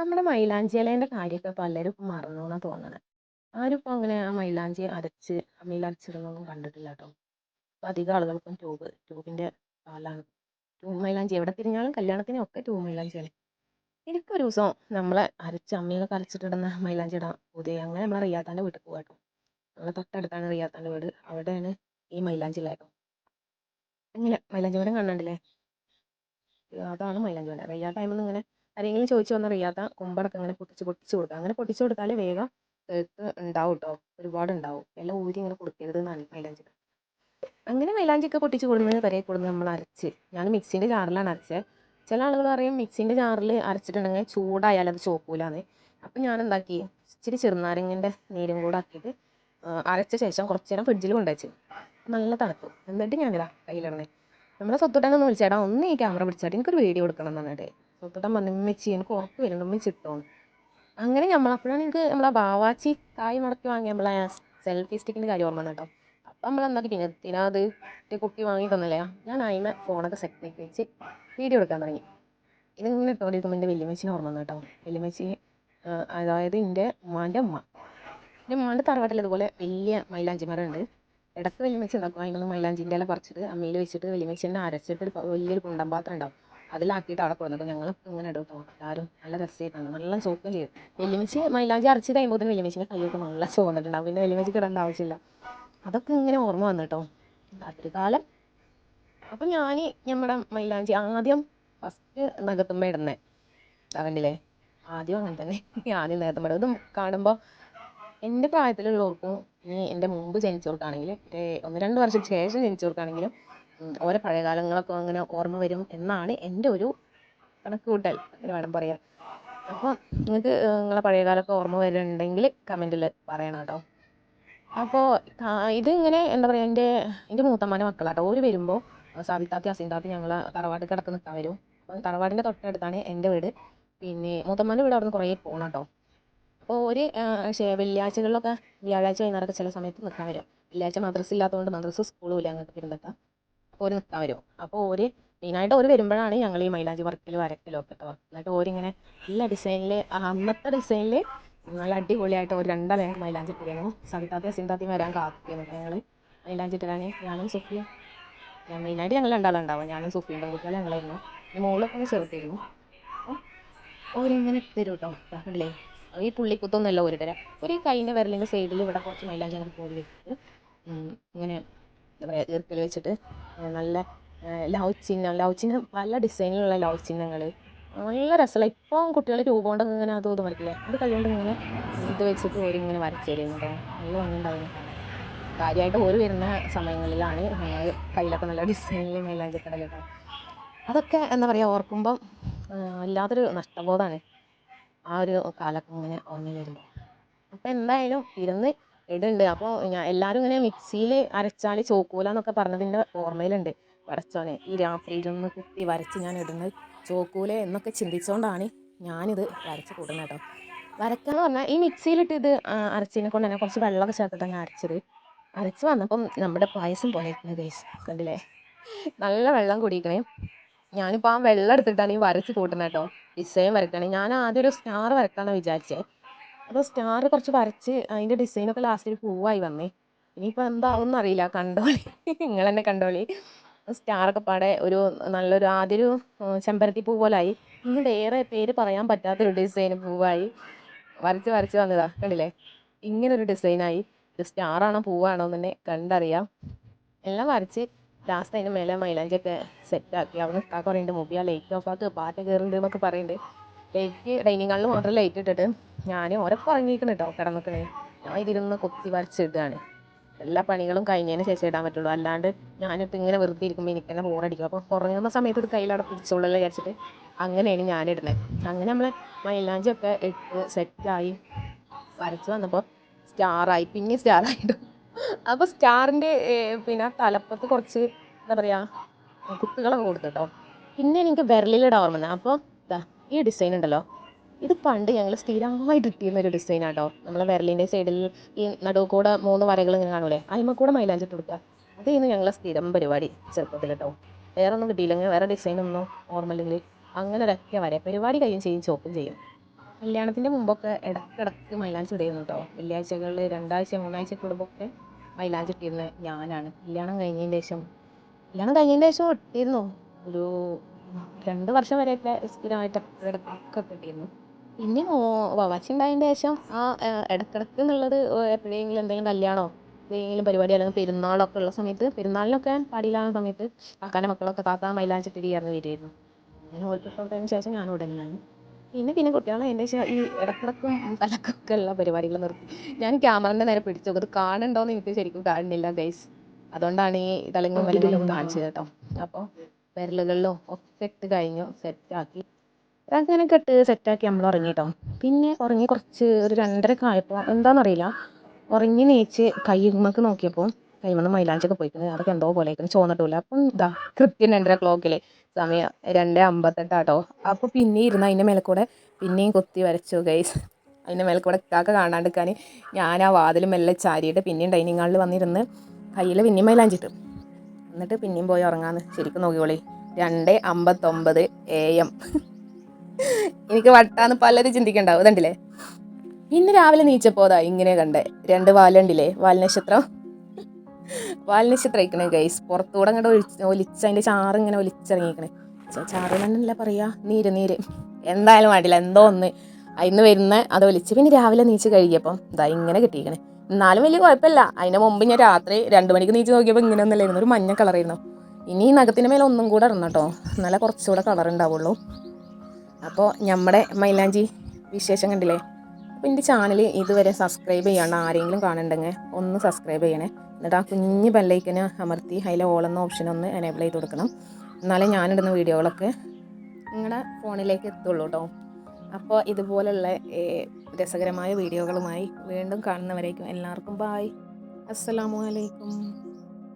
നമ്മുടെ മൈലാഞ്ചി ഇലേൻ്റെ കാര്യമൊക്കെ പലരും ഇപ്പം മറന്നു എന്നാ തോന്നണത്. ആരും ഇപ്പം അങ്ങനെ ആ മൈലാഞ്ചി അരച്ച് അമ്മിയിൽ അരച്ചിടുന്നൊന്നും കണ്ടിട്ടില്ല കേട്ടോ. ഇപ്പം അധികം ആളുകൾക്കും ട്യൂബിൻ്റെ കാലാണ്. ട്യൂബ് മൈലാഞ്ചി എവിടെ തിരിഞ്ഞാലും കല്യാണത്തിനും ഒക്കെ ട്യൂബ് മൈലാഞ്ചിയാണ്. എനിക്കൊരു ദിവസം നമ്മളെ അരച്ച് അമ്മിയിലൊക്കെ അരച്ചിട്ടിടുന്ന മൈലാഞ്ചി ഇടാൻ പുതിയ അങ്ങനെ നമ്മളെ റിയാത്താൻ്റെ വീട്ടിൽ പോകാം കേട്ടോ. നമ്മളെ തൊട്ടടുത്താണ് റിയാത്താൻ്റെ വീട്. അവിടെയാണ് ഈ മൈലാഞ്ചി ഉള്ളത് കേട്ടോ. ഇങ്ങനെ മൈലാഞ്ചി മരം കാണുന്നുണ്ടല്ലേ, അതാണ് മൈലാഞ്ചി മരം. റിയാത്ത ടൈമിൽ ഇങ്ങനെ ആരെങ്കിലും ചോദിച്ചു വന്ന റിയാത്ത കുമ്പടൊക്കെ ഇങ്ങനെ പൊട്ടിച്ച് പൊട്ടിച്ച് കൊടുക്കുക. അങ്ങനെ പൊട്ടിച്ച് കൊടുത്താൽ വേഗം തെഴുത്ത് ഉണ്ടാവും കേട്ടോ, ഒരുപാട് ഉണ്ടാവും. എല്ലാം ഊരി ഇങ്ങനെ കൊടുക്കരുത് എന്നാണ് മൈലാഞ്ചി. അങ്ങനെ മൈലാഞ്ചിയൊക്കെ പൊട്ടിച്ച് കൊടുക്കുന്നത് വരെ കൊടുന്ന് നമ്മൾ അരച്ച്, ഞാൻ മിക്സിൻ്റെ ജാറിലാണ് അരച്ചത്. ചില ആളുകൾ പറയും മിക്സിൻ്റെ ജാറിൽ അരച്ചിട്ടുണ്ടെങ്കിൽ ചൂടായാൽ അത് ചോക്കൂലാന്ന്. അപ്പം ഞാൻ എന്താക്കി, ഇച്ചിരി ചെറുനാരങ്ങൻ്റെ നീരും കൂടെ ആക്കിയിട്ട് അരച്ച ശേഷം കുറച്ച് നേരം ഫ്രിഡ്ജിൽ കൊണ്ടുവച്ച് നല്ല തണുത്തു. എന്നിട്ട് ഞാനിതാ കയ്യിലിടണേ. നമ്മളെ സ്വത്തുട്ടനൊന്ന് വിളിച്ചേടാ, ഒന്ന് ഈ ക്യാമറ പിടിച്ചാട്ട് എനിക്കൊരു വീഡിയോ എടുക്കണം എന്ന് പറഞ്ഞിട്ട് സ്വത്തുട്ടൻ പറഞ്ഞു ഉമ്മച്ചി എനിക്ക് ഉറപ്പ് വരുന്നുണ്ട് ഉമ്മച്ചി ഇട്ടോന്ന്. അങ്ങനെ അപ്പോഴാണ് എനിക്ക് നമ്മളെ ബാവാച്ചി കായ് മുടക്കി വാങ്ങിയ നമ്മളെ സെൽഫി സ്റ്റിക്കിൻ്റെ കാര്യം ഓർമ്മ കേട്ടോ. അപ്പം നമ്മൾ എന്താക്കി പിന്നെ എന്തിനാ അത് കുട്ടി വാങ്ങി തന്നല്ലേ, ഞാൻ അതിനെ ഫോണൊക്കെ സെറ്റ് ആക്കി വെച്ച് വീഡിയോ എടുക്കാൻ തുടങ്ങി. ഇതിങ്ങനെ ഇട്ടോണ്ടിരിക്കുമ്പോൾ എൻ്റെ വലിയമ്മച്ചിനെ ഓർമ്മ കേട്ടോ. വലിയമ്മച്ചി അതായത് എൻ്റെ ഉമ്മാൻ്റെ ഉമ്മ. എൻ്റെ ഉമ്മാൻ്റെ തറവാട്ടിൽ ഇതുപോലെ വലിയ മൈലാഞ്ചി മരം ഉണ്ട്. ഇടയ്ക്ക് വലിയമ്മച്ചി ഉണ്ടാക്കും. അതിനൊന്ന് മൈലാഞ്ചിൻ്റെ ഇല പറിച്ചിട്ട് അമ്മിയിൽ വെച്ചിട്ട് വലിയമ്മച്ചി തന്നെ അരച്ചിട്ട് വലിയൊരു കുണ്ടൻ പാത്രം ഉണ്ടാവും, അതിലാക്കിയിട്ട് അവിടെ കൊടുക്കും. ഞങ്ങൾ ഇങ്ങനെ ഇടും കേട്ടോ. എല്ലാവരും നല്ല രസമായിട്ടാണ്, നല്ല സോക്കും ചെയ്യും. വലിയമ്മച്ചി മൈലാഞ്ചി അരച്ച് കഴിയുമ്പോൾ വലിയമ്മച്ചിൻ്റെ കൈയൊക്കെ നല്ല ചുവന്നിട്ടുണ്ടാവും. പിന്നെ വലിയമ്മച്ചിക്ക് ഇടേണ്ട ആവശ്യമില്ല. അതൊക്കെ ഇങ്ങനെ ഓർമ്മ വന്നു കേട്ടോ, അതൊരു കാലം. അപ്പം ഞാൻ നമ്മുടെ മൈലാഞ്ചി ആദ്യം ഫസ്റ്റ് നഖത്തുമ്മ ഇടുന്നത് കണ്ടില്ലേ, ആദ്യം അങ്ങനെ തന്നെ ആദ്യം നഖത്തുമ്മ ഇതും കാണുമ്പോൾ എൻ്റെ പ്രായത്തിലുള്ളവർക്കും ഇനി എൻ്റെ മുമ്പ് ജനിച്ചവർക്കാണെങ്കിലും ഒന്ന് രണ്ട് വർഷം ശേഷം ജനിച്ചവർക്കാണെങ്കിലും ഓരോ പഴയകാലങ്ങളൊക്കെ അങ്ങനെ ഓർമ്മ വരും എന്നാണ് എൻ്റെ ഒരു കണക്ക് കൂട്ടൽ, അങ്ങനെ വേണം പറയാൻ. അപ്പോൾ നിങ്ങൾക്ക് നിങ്ങളെ പഴയകാലമൊക്കെ ഓർമ്മ വരുന്നുണ്ടെങ്കിൽ കമൻറ്റിൽ പറയണം കേട്ടോ. അപ്പോൾ ഇതിങ്ങനെ എന്താ പറയുക, എൻ്റെ മൂത്തമ്മാൻ്റെ മക്കളാട്ടോ. ഓര് വരുമ്പോൾ സാബിത്താത്തി അസീന്താത്തി ഞങ്ങളെ തറവാട് കിടക്ക് നിൽക്കാൻ വരും. അപ്പം തറവാടിൻ്റെ തൊട്ടടുത്താണ് എൻ്റെ വീട്. പിന്നെ മൂത്തമ്മാൻ്റെ വീട് അവിടെ നിന്ന് കുറേ പോകണം കേട്ടോ. അപ്പോൾ ഒരു വെള്ളിയാഴ്ചകളിലൊക്കെ വ്യാഴാഴ്ച വൈകുന്നേരമൊക്കെ ചില സമയത്ത് നിൽക്കാൻ വരും. വെള്ളിയാഴ്ച മദ്രസ ഇല്ലാത്തതുകൊണ്ട് മദ്രസ സ്കൂളും ഇല്ല അങ്ങോട്ട് പെരുന്തട്ട. അപ്പോൾ ഒരു നിൽക്കാൻ വരും. അപ്പോൾ ഒരു മെയിനായിട്ട് ഒരു വരുമ്പോഴാണ് ഞങ്ങൾ ഈ മൈലാഞ്ചി വരക്കലും വരക്കലും ഒക്കെ കേട്ടോ. എന്നിട്ട് ഓരിങ്ങനെ നല്ല ഡിസൈനിൽ അന്നത്തെ ഡിസൈനിൽ നല്ല അടിപൊളിയായിട്ട് ഒരു രണ്ടാളെ മൈലാഞ്ചി ഇട്ടിരുന്നു. സവിതാത്തി സിന്താത്തി വരാൻ കാത്തിരുന്നു ഞങ്ങൾ മൈലാഞ്ചി ഇട്ടിട്ടാണ്. ഞാനും സുഫിയും, മെയിനായിട്ട് ഞങ്ങൾ രണ്ടാളുണ്ടാവും, ഞാനും സുഫിയും പെൺകുട്ടികളെ ഞങ്ങളായിരുന്നു. പിന്നെ മോളൊക്കെ ഒന്ന് ചെറുതായിരുന്നു. അപ്പോൾ ഓരിങ്ങനെ തരും കേട്ടോ. കണ്ടില്ലേ, ഈ പുള്ളിക്കുത്തൊന്നല്ല ഒരു തരാം. ഒരു കൈൻ്റെ വിരലിൻ്റെ സൈഡിൽ ഇവിടെ കുറച്ച് മൈലാഞ്ചി അങ്ങനെ പോയി വെച്ചിട്ട് ഇങ്ങനെ എന്താ പറയുക ഈർക്കൽ വെച്ചിട്ട് നല്ല ലവ് ചിഹ്നം പല ഡിസൈനിലുള്ള ലവ് ചിഹ്നങ്ങൾ നല്ല രസമുള്ള. ഇപ്പം കുട്ടികൾ രൂപ കൊണ്ടൊക്കെ ഇങ്ങനെ അതും ഇതും വരക്കില്ലേ, അത് കൈകൊണ്ട് ഇങ്ങനെ ഇത് വെച്ചിട്ട് ഓരിങ്ങനെ വരച്ചു തരുന്നു കേട്ടോ. നല്ല ഭംഗിയുണ്ടാവുന്നു. കാര്യമായിട്ട് ഓര് വരുന്ന സമയങ്ങളിലാണ് കയ്യിലൊക്കെ നല്ല ഡിസൈനിൽ മൈലാഞ്ചി കടൽ കേട്ടോ. അതൊക്കെ എന്താ പറയുക ഓർക്കുമ്പം വല്ലാത്തൊരു നഷ്ടബോധമാണ് ആ ഒരു കാലമൊക്കെ ഇങ്ങനെ ഓർമ്മ വരുമ്പോൾ. അപ്പം എന്തായാലും ഇരുന്ന് ഇടുന്നുണ്ട്. അപ്പോൾ എല്ലാവരും ഇങ്ങനെ മിക്സിയിൽ അരച്ചാൽ ചോക്കൂല എന്നൊക്കെ പറഞ്ഞതിൻ്റെ ഓർമ്മയിലുണ്ട്. പടച്ചോനെ, ഈ രാത്രി ഇരുന്ന് കുത്തി വരച്ച് ഞാൻ ഇടുന്നത് ചോക്കൂല എന്നൊക്കെ ചിന്തിച്ചുകൊണ്ടാണ് ഞാനിത് വരച്ച് കൂടുന്നത് കേട്ടോ. വരയ്ക്കാന്ന് പറഞ്ഞാൽ ഈ മിക്സിയിലിട്ട് ഇത് അരച്ചതിനെ കൊണ്ട് തന്നെ കുറച്ച് വെള്ളമൊക്കെ ചേർത്തിട്ടാണ് ഞാൻ അരച്ചത്. അരച്ച് വന്നപ്പം നമ്മുടെ പായസം പോലെ ഗൈസ് കണ്ടില്ലേ, നല്ല വെള്ളം കുടിക്കണേ. ഞാനിപ്പോൾ ആ വെള്ളം എടുത്തിട്ടാണ് ഈ വരച്ച് കൂട്ടുന്നത് കേട്ടോ. ഡിസൈൻ വരയ്ക്കുകയാണ്. ഞാൻ ആദ്യം ഒരു സ്റ്റാർ വരക്കാമെന്ന് വിചാരിച്ചത്. അപ്പോൾ സ്റ്റാർ കുറച്ച് വരച്ച് അതിൻ്റെ ഡിസൈനൊക്കെ ലാസ്റ്റ് ഒരു പൂവായി വന്നേ. ഇനിയിപ്പോൾ എന്താവും അറിയില്ല, കണ്ടോളി നിങ്ങൾ തന്നെ കണ്ടോളി. സ്റ്റാറൊക്കെ പാടെ ഒരു നല്ലൊരു ആദ്യമൊരു ചെമ്പരത്തി പൂ പോലായി, പിന്നീട് ഏറെ പേര് പറയാൻ പറ്റാത്തൊരു ഡിസൈൻ പൂവായി. വരച്ച് വരച്ച് വന്നതാ കണ്ടില്ലേ, ഇങ്ങനൊരു ഡിസൈനായി. ഇത് സ്റ്റാറാണോ പൂവാണോ എന്ന് തന്നെ കണ്ടറിയാം. എല്ലാം വരച്ച് ലാസ്റ്റ് അതിൻ്റെ മേലെ മൈലാഞ്ചിയൊക്കെ സെറ്റാക്കി. അവിടെ നിൽക്കാൻ പറയുന്നുണ്ട്, മുബി ആ ലൈറ്റ് ഓഫ് ആക്കി പാറ്റ കയറുന്നുണ്ട് എന്നൊക്കെ പറയുന്നുണ്ട്. ലൈറ്റ് ഡൈനിങ് ഹാളിൽ മാത്രം ലൈറ്റ് ഇട്ടിട്ട് ഞാൻ ഓരൊക്കെ ഉറങ്ങിയിരിക്കണം കേട്ടോ, കിടന്നിക്കണേ. ഞാൻ ഇതിരുന്ന് കൊത്തി വരച്ചിടുകയാണ്. എല്ലാ പണികളും കഴിഞ്ഞതിന് ശേഷം ഇടാൻ പറ്റുള്ളൂ. അല്ലാണ്ട് ഞാനിട്ട് ഇങ്ങനെ വെറുതെ ഇരിക്കുമ്പോൾ എനിക്ക് തന്നെ ബോറടിക്കും. അപ്പോൾ ഉറങ്ങുന്ന സമയത്ത് ഇത് കയ്യിലവിടെ പിടിച്ചോളല്ലോ വിചാരിച്ചിട്ട് അങ്ങനെയാണ് ഞാനിടുന്നത്. അങ്ങനെ നമ്മൾ മൈലാഞ്ചിയൊക്കെ ഇട്ട് സെറ്റായി വരച്ച് വന്നപ്പോൾ സ്റ്റാറായി, പിന്നെ സ്റ്റാറായിട്ടു. അപ്പോൾ സ്റ്റാറിൻ്റെ പിന്നെ തലപ്പത്ത് കുറച്ച് എന്താ പറയുക കുത്തുകളൊക്കെ കൊടുത്തിട്ടോ. പിന്നെ എനിക്ക് വിരലിലിടാൻ ഓർമ്മ വന്നത്. അപ്പോൾ ഇതാ ഈ ഡിസൈൻ ഉണ്ടല്ലോ, ഇത് പണ്ട് ഞങ്ങൾ സ്ഥിരമായിട്ട് ഇട്ടിരുന്നൊരു ഡിസൈനാണ് കേട്ടോ. നമ്മളെ വിരലിൻ്റെ സൈഡിൽ ഈ നടുവ് കൂടെ 3 വരകൾ ഇങ്ങനെ കാണൂലേ, അതിന്മേൽ കൂടെ മൈലാഞ്ചി ഇട്ട് കൊടുക്കുക. അതായിരുന്നു ഞങ്ങളെ സ്ഥിരം പരിപാടി ചെറുപ്പത്തിൽ കേട്ടോ. വേറെ ഒന്നും കിട്ടിയില്ലെങ്കിൽ, വേറെ ഡിസൈനൊന്നും ഓർമ്മയില്ലെങ്കിൽ അങ്ങനെ ഒരൊക്കെ വരെ പരിപാടി കഴിയും ചെയ്യും ചോപ്പും ചെയ്യും. കല്യാണത്തിൻ്റെ മുമ്പൊക്കെ ഇടയ്ക്കിടയ്ക്ക് മൈലാഞ്ചി ഇടുമായിരുന്നു കേട്ടോ. വെള്ളിയാഴ്ചകളിൽ 2 ആഴ്ച 3 ആഴ്ച കൂടുമ്പോഴൊക്കെ മൈലാഞ്ചി ഇട്ടിരുന്നത് ഞാനാണ്. കല്യാണം കഴിഞ്ഞതിൻ്റെ ശേഷം ഇട്ടിരുന്നു. ഒരു 2 വർഷം വരെയൊക്കെ സ്ഥിരമായിട്ട് ഇടയ്ക്കൊക്കെ ഇട്ടിരുന്നു. പിന്നെ വാവാച്ചി ഉണ്ടായതിൻ്റെ ശേഷം ഇടയ്ക്കിടയ്ക്ക് എന്നുള്ളത് എപ്പോഴെങ്കിലും എന്തെങ്കിലും കല്യാണമോ എന്തെങ്കിലും പരിപാടി അല്ലെങ്കിൽ പെരുന്നാളൊക്കെ ഉള്ള സമയത്ത്, പെരുന്നാളിനൊക്കെ പാടിയില്ലാത്ത സമയത്ത് കാക്കാൻ്റെ മക്കളൊക്കെ താത്ത മൈലാഞ്ചി ഇട്ടിട്ട് ചേർന്ന് വരുമായിരുന്നു. അങ്ങനെ ഓൽക്കിട്ടതിന് ശേഷം ഞാനും ഇടലാണ്. പിന്നെ കുട്ടികളെ അതിൻ്റെ ശേഷം ഈ ഇടക്കിടക്കും തലക്കൊക്കെ ഉള്ള പരിപാടികൾ നിർത്തി. ഞാൻ ക്യാമറൻ്റെ നേരെ പിടിച്ചു നോക്കും, അത് കാണുന്നുണ്ടോയെന്ന് എനിക്ക് ശരിക്കും കാണുന്നില്ല ഗൈസ്. അതുകൊണ്ടാണ് ഈ തലങ്ങും വിലങ്ങും കാണിച്ചത് കേട്ടോ. അപ്പോൾ വിരലുകളിലും ഒക്കെ ഇട്ട് കഴിഞ്ഞു, സെറ്റാക്കി. അങ്ങനെയൊക്കെ ഇട്ട് സെറ്റാക്കി നമ്മൾ ഉറങ്ങി കേട്ടോ. പിന്നെ ഉറങ്ങി കുറച്ച് ഒരു 2:30 ആയപ്പോൾ എന്താണെന്നറിയില്ല, ഉറങ്ങി നീച്ച് കൈമ്മക്ക് നോക്കിയപ്പോൾ കൈമന്ന് മൈലാഞ്ചൊക്കെ പോയിക്കുന്നത്. അതൊക്കെ എന്തോ പോലെ ആയിരിക്കുന്നു, ചോന്നിട്ടില്ല. അപ്പം ഇതാ കൃത്യം 2:30 ക്ലോക്കിൽ സമയം 2:58 ആട്ടോ. അപ്പോൾ പിന്നെ ഇരുന്ന് അതിൻ്റെ മേലെ കൂടെ പിന്നെയും കുത്തി വരച്ചു ഗൈസ്. അതിൻ്റെ മേലെ കൂടെ കാക്ക കാണാണ്ടിരിക്കാൻ ഞാൻ ആ വാതിൽ മെല്ലെ ചാരിയിട്ട് പിന്നെയും ഡൈനിങ് ഹാളിൽ വന്നിരുന്ന് കയ്യിൽ പിന്നെയും മൈലാഞ്ചിട്ടു. എന്നിട്ട് പിന്നെയും പോയി ഉറങ്ങാന്ന്. ശരിക്കും നോക്കിക്കോളി, 2:59 AM. എനിക്ക് വട്ടാന്ന് പലരും ചിന്തിക്കണ്ടാവും. ഇതുണ്ടല്ലേ. പിന്നെ രാവിലെ നീച്ചപ്പോൾ അതാ ഇങ്ങനെ കണ്ടേ 2 വാലുണ്ടില്ലേ, വാൽനക്ഷത്രം അയക്കണേ ഗൈസ്. പുറത്തൂടെ അങ്ങോട്ട് ഒലിച്ച് അതിൻ്റെ ചാറ് ഇങ്ങനെ ഒലിച്ചിറങ്ങിക്കണേ. ചാറ് തന്നെയല്ല പറയാ, നീര്. എന്തായാലും വേണ്ടില്ല, എന്തോ ഒന്ന് അതിന്ന് വരുന്ന അത് ഒലിച്ച്. പിന്നെ രാവിലെ നീച്ച് കഴുകിയപ്പം ഇതാ ഇങ്ങനെ കിട്ടിയിരിക്കണേ. എന്നാലും വലിയ കുഴപ്പമില്ല. അതിന് മുമ്പ് ഞാൻ രാത്രി 2 മണിക്ക് നീച്ച് നോക്കിയപ്പോൾ ഇങ്ങനെ ഒന്നല്ലായിരുന്നു, ഒരു മഞ്ഞ കളറായിരുന്നു. ഇനി ഈ നഖത്തിന് മേലെ ഒന്നും കൂടെ ഇടണം കേട്ടോ, എന്നാലേ കുറച്ചുകൂടെ കളർ ഉണ്ടാവുള്ളൂ. അപ്പോൾ നമ്മുടെ മൈലാഞ്ചി വിശേഷം കണ്ടില്ലേ. അപ്പോൾ എൻ്റെ ചാനൽ ഇതുവരെ സബ്സ്ക്രൈബ് ചെയ്യാണ്ട് ആരെങ്കിലും കാണുന്നുണ്ടെങ്കിൽ ഒന്ന് സബ്സ്ക്രൈബ് ചെയ്യണേ. എന്നിട്ട് ആ കുഞ്ഞ് ബെല്ലൈക്കന് അമർത്തി അതിലെ ഓൾ എന്ന ഓപ്ഷൻ ഒന്ന് എനേബിൾ ചെയ്ത് കൊടുക്കണം. എന്നാലേ ഞാനിടുന്ന വീഡിയോകളൊക്കെ നിങ്ങളുടെ ഫോണിലേക്ക് എത്തുള്ളൂ കേട്ടോ. അപ്പോൾ ഇതുപോലുള്ള രസകരമായ വീഡിയോകളുമായി വീണ്ടും കാണുന്നവരേക്കും എല്ലാവർക്കും ബായ്. അസ്സലാമു അലൈക്കും.